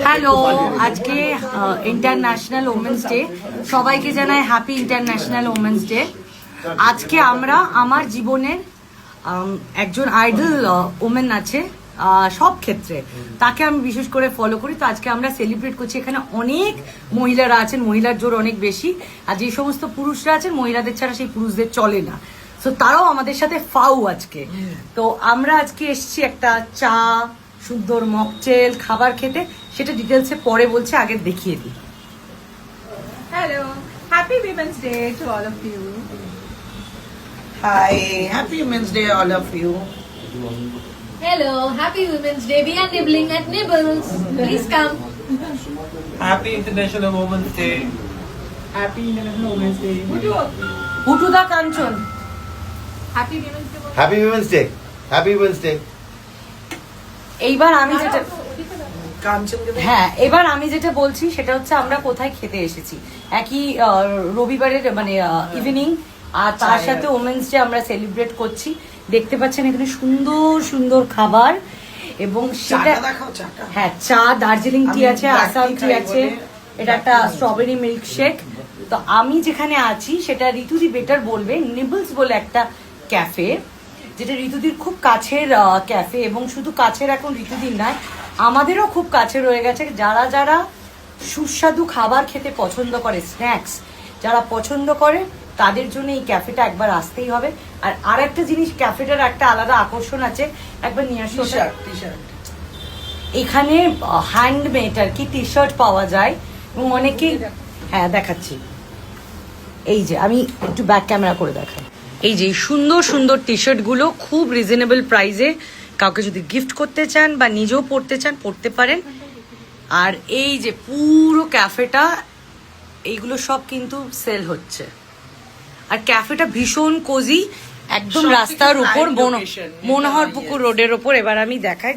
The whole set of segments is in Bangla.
হ্যালো, আজকে ইন্টারন্যাশনাল ওমেন্স ডে। সবাইকে জানাই হ্যাপি ইন্টারন্যাশনাল ওমেন্স ডে। আজকে আমরা আমার জীবনের একজন আইডল ওমেন আছে সব ক্ষেত্রে, তাকে আমি বিশেষ করে ফলো করি। তো আজকে আমরা সেলিব্রেট করছি, এখানে অনেক মহিলারা আছেন, মহিলার জোর অনেক বেশি, আর যে সমস্ত পুরুষরা আছেন মহিলাদের ছাড়া সেই পুরুষদের চলে না। তো তারাও আমাদের সাথে ফাউ আজকে। তো আমরা আজকে এসছি একটা চা, সুন্দর মকটেল খাবার খেতে, সেটা ডিটেলসে পরে বলছে, আগে দেখিয়ে দিই। Hello, happy Women's Day to all of you. Hi, happy Women's Day all of you. Hello, happy Women's Day. We are nibbling at Nibbles. Please come. Happy International Women's Day. Happy International Women's Day. হুটুদা Kanchan, Happy Women's Day. Happy women's day, happy women's day. এইবার আমি যেটা কাঞ্চনকে হ্যাঁ এবার আমি যেটা বলছি সেটা হচ্ছে আমরা কোথায় খেতে এসেছি। একই রবিবারের মানে ইভিনিং, আর তার সাথে ওমেন্স ডে আমরা সেলিব্রেট করছি। দেখতে পাচ্ছেন এখানে সুন্দর সুন্দর খাবার, এবং সেটা দেখাও চাটা। হ্যাঁ, চা, দার্জিলিং টি আমি আছে, black আসাম tea টি খাই আছে, বলে এটা একটা স্ট্রবেরি মিল্ক শেক। তো আমি যেখানে আছি সেটা ঋতুদি বেটার বলবে, নিবলস বলে একটা ক্যাফে, যেটা ঋতুদির খুব কাছের ক্যাফে, এবং শুধু কাছের এখন ঋতুদির নয়, আমাদেরও খুব কাছে রয়ে গেছে। যারা যারা সুস্বাদু খাবার খেতে পছন্দ করে, স্ন্যাক্স যারা পছন্দ করে, তাদের জন্য এই ক্যাফেটা একবার আসতেই হবে। আর আরেকটা জিনিস, ক্যাফেটার একটা আলাদা আকর্ষণ আছে, একবার নিয়ে আসো। টি-শার্ট এখানে হ্যান্ডমেড আর কি টি শার্ট পাওয়া যায়, এবং অনেকেই, হ্যাঁ দেখাচ্ছি, এই যে আমি একটু ব্যাক ক্যামেরা করে দেখাই। এই যে সুন্দর সুন্দর টি শার্ট গুলো খুব রিজনেবল প্রাইসে, কাউকে যদি গিফট করতে চান বা নিজেও পড়তে চান পড়তে পারেন। আর এই যে পুরো ক্যাফেটা, এইগুলো সব কিন্তু সেল হচ্ছে। আর ক্যাফেটা ভীষণ কোজি, একদম সবথেকে রাস্তার উপর, prime location, মনোহর yeah, পুকুর yes. রোডের ওপর। এবার আমি দেখাই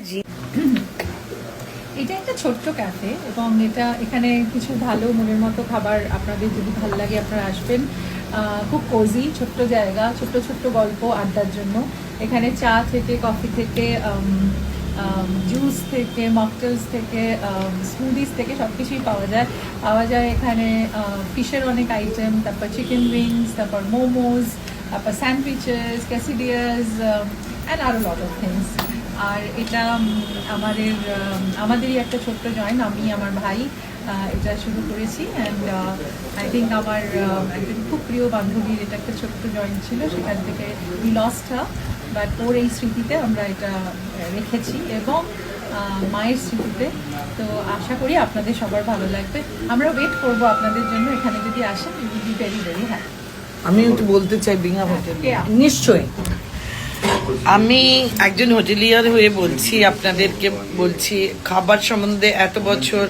এটা একটা ছোট্ট ক্যাফে, এবং এটা এখানে কিছু ভালো মনের মতো খাবার আপনাদের যদি ভালো লাগে আপনারা আসবেন। খুব কোজি ছোট্ট জায়গা, ছোট্ট ছোট্ট গল্প আড্ডার জন্য। এখানে চা থেকে, কফি থেকে, জুস থেকে, মকটেলস থেকে, স্মুদিস থেকে সব কিছুই পাওয়া যায় এখানে। ফিশের অনেক আইটেম, তারপর চিকেন উইংস, তারপর মোমোজ, তারপর স্যান্ডউইচেস, ক্যাসিডিয়াস, অ্যান্ড আরও লট অফ থিংস। আর এটা আমাদেরই একটা ছোট্ট জয়েন্ট, আমি আমার ভাই এটা শুরু করেছি। অ্যান্ড আই থিঙ্ক আমার একজন খুব প্রিয় বান্ধবীর এটা একটা ছোট্ট জয়েন্ট ছিল, সেখান থেকে উই লস্ট হার, বাট ওর এই স্মৃতিতে আমরা এটা রেখেছি, এবং মায়ের স্মৃতিতে। তো আশা করি আপনাদের সবার ভালো লাগবে। আমরা ওয়েট করবো আপনাদের জন্য, এখানে যদি আসেন we will be very very happy. আমি একটু বলতে চাই বিঙ্গা হোটেল। নিশ্চয়ই। আমি একজন হোটেলিয়ার হয়ে বলছি, আপনাদেরকে বলছি, খাবার সম্বন্ধে এত বছর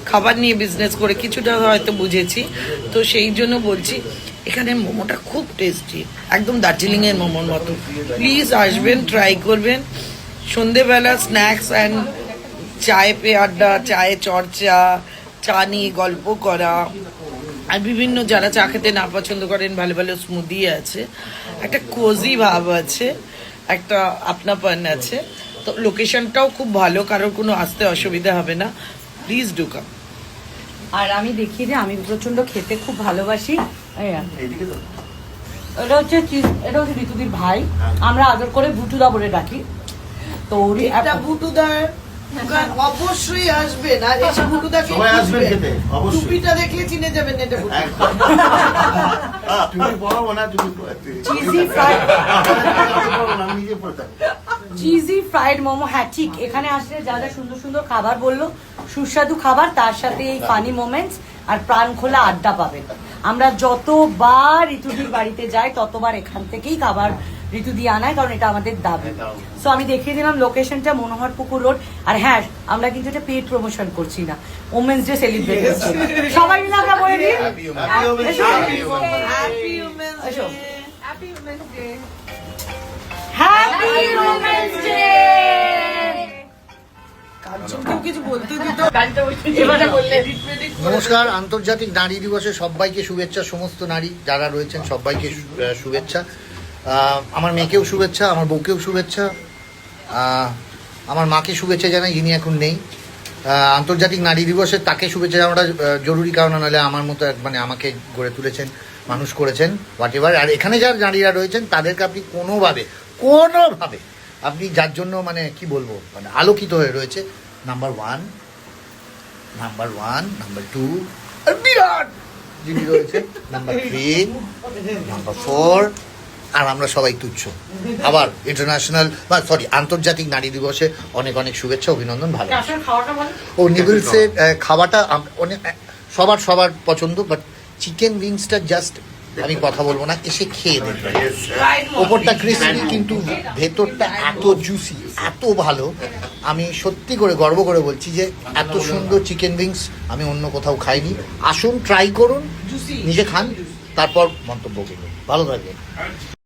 খাবার নিয়ে বিজনেস করে কিছুটা হয়তো বুঝেছি, তো সেই জন্য বলছি এখানে মোমোটা খুব টেস্টি, একদম দার্জিলিংয়ের মোমোর মতো। প্লিজ আসবেন, ট্রাই করবেন। সন্ধেবেলা স্ন্যাক্স অ্যান্ড চায়ে পে আড্ডা, চায়ে চর্চা, চা নিয়ে গল্প করা, আর বিভিন্ন যারা চা খেতে না পছন্দ করেন, ভালো ভালো স্মুদি আছে, একটা কোজি ভাব আছে, একটা আপনাপন আছে। তো লোকেশনটাও খুব ভালো, কারোর কোনো আসতে অসুবিধা হবে না। প্লিজ ডু কাম। আর আমি দেখিয়ে দিই, আমি প্রচন্ড খেতে খুব ভালোবাসি। এটা হচ্ছে ঋতুদির ভাই, আমরা আদর করে ভুটুদা বলে ডাকি। তো এটা বুটুদার দোকান, অবশ্যই আসবেন। আর এসে বুটুদাকে সবাই আসবেন খেতে, অবশ্যই। টুপিটা দেখলে চিনে যাবেন এটা বুটু। তুমি পড়াবো না, তুমি চিজি ফ্রাইড আমি নিজে পড়তাম। চিজি ফ্রাইড মোমো, হ্যাঁ ঠিক। এখানে আসলে যা যা সুন্দর সুন্দর খাবার বললো, সুস্বাদু খাবার, তার সাথে এই ফানি মোমেন্টস আর প্রাণ খোলা আড্ডা পাবেন। আমরা যতবার ঋতুদির বাড়িতে যাই ততবার এখান থেকেই খাবার ঋতুদি আনায়, কারণ এটা আমাদের দাবি। সো আমি দেখিয়ে দিলাম লোকেশনটা, মনোহর পুকুর রোড। আর হ্যাঁ, আমরা কিন্তু এটা পেড প্রমোশন করছি না, ওমেন্স ডে সেলিব্রেট করছি। সবাই মিলে আমরা বলে দিই হ্যাপি উমেন্স এসো। Happy women's day. Happy women's day. কাঞ্চনকেও কিছু বলতে দিত। এবারে বললে। নমস্কার, আন্তর্জাতিক নারী দিবসে সবাইকে শুভেচ্ছা। সমস্ত নারী যারা রয়েছেন সবাইকে শুভেচ্ছা। আমার মেয়েকেও শুভেচ্ছা, আমার বউকেও শুভেচ্ছা, আমার মাকে শুভেচ্ছা জানাই, যিনি এখন নেই। আন্তর্জাতিক নারী দিবসে তাকে শুভেচ্ছা জানানোটা জরুরি, কারণ নাহলে আমার মতো মানে আমাকে গড়ে তুলেছেন, মানুষ করেছেন, হোয়াট এভার। আর এখানে যারা নারীরা রয়েছেন তাদেরকে আপনি কোনোভাবে আপনি যার জন্য মানে কি বলবো মানে আলোকিত হয়ে রয়েছে, নাম্বার ওয়ান, নাম্বার 2 আর বিরাট যিনি রয়েছে, নাম্বার 3, নাম্বার 4, আর আমরা সবাই তুচ্ছ। আবার আন্তর্জাতিক নারী দিবসে অনেক অনেক শুভেচ্ছা, অভিনন্দন, ভালো। ও নিবলসের খাওয়াটা অনেক সবার পছন্দ, বাট চিকেন উইংসটা জাস্ট আমি কথা বলবো না, এসে খেয়ে দেখবেন। ওপরটা ক্রিসপি কিন্তু ভেতরটা এত জুসি, এত ভালো। আমি সত্যি করে গর্ব করে বলছি যে এত সুন্দর চিকেন উইংস আমি অন্য কোথাও খাইনি। আসুন, ট্রাই করুন, নিজে খান, তারপর মন্তব্য করুন। ভালো থাকবেন।